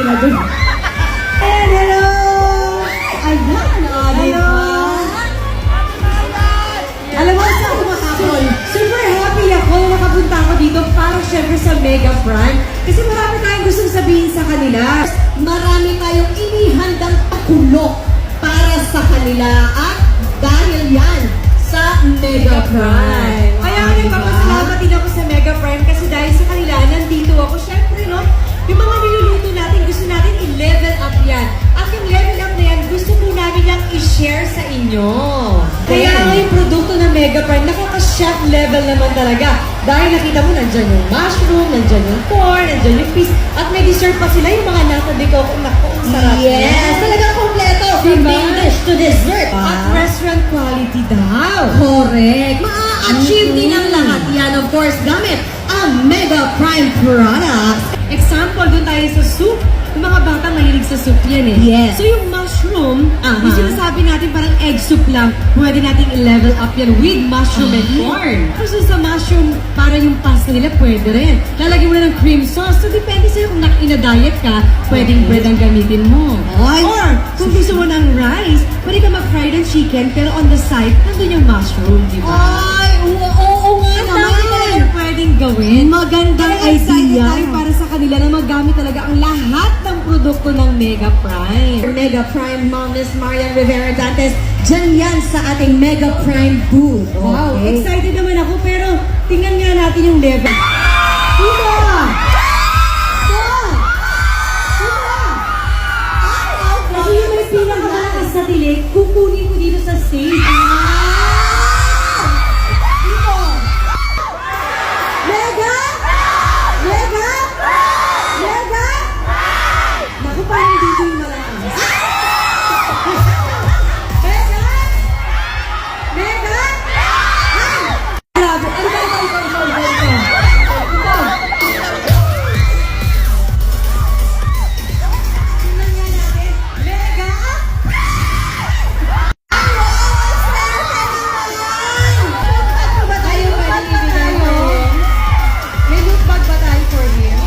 na dun. And hello! Ayan, hello! Alam mo, sa ako makakol. Super happy ako na nakapunta ako dito para syempre sa Mega Prime. Kasi marami tayong gustong sabihin sa kanila. Marami tayong inihandang pakulok para sa kanila at dahil yan sa Mega Prime. Kaya nagpapasalamat din ako sa Mega Prime kasi dahil sa kanila, nandito ako. Syempre, no? Yung mga niluluto natin, gusto natin i-level up yan. At yung level up na yan, gusto po namin lang i-share sa inyo. Kaya nga yung produkto ng Mega Prime, nakaka-chef level naman talaga. Dahil nakita mo, nandyan yung mushroom, nandyan yung corn, nandyan yung fish, at may dessert pa sila yung mga nata de coco. Naku, ang sarap. Yes, talagang kompleto. From Diba? main dish to dessert. At restaurant quality daw. Correct. Ma-achieve din ang lahat yan, of course, gamit ang Mega Prime products. Example, doon tayo sa soup. Yung mga bata mahilig sa soup yan eh. Yes. So yung mushroom, Aha. yung sinasabi natin parang egg soup lang, pwede nating i-level up yan with mushroom and corn. Kasi sa mushroom, para yung pasta nila, pwede rin. Lalagyan mo na ng cream sauce. So depende sa'yo kung ina-diet ka, pwedeng bread ang gamitin mo. Ay. Or kung gusto mo ng rice, pwede ka mag-fried ng chicken, pero on the side, nandun yung mushroom, di ba? Ay, oo nga Ang dami naman. talagang pwedeng gawin. Magandang Kaya excited idea. tayo para sa kanila na magamit talaga ang lahat ng produkto ng Mega Prime. Mega Prime Mom, Miss Marian Rivera Dantes, dyan yan sa ating Mega Prime booth. Wow, Okay. excited naman ako pero tingnan nga natin yung level. Diba? Kasi yung may pinakamalakas sa dilig, kukunin ko dito sa stage. Mega! Mega! Mega! Naku, parang dito yung malakas. Mega! Mega! Grabe, ano ba ito? Tingnan nga natin. Mega! Ano ba tayo pwedeng ibigay mo? May loot bag ba tayo for him?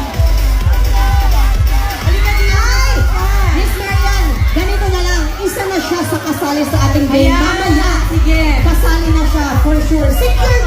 Halika dito! Miss Marian, ganito na lang. Isa na siya sa kasali sa ating game. Ayan. Mamaya, Sige. kasali na siya for sure. Secure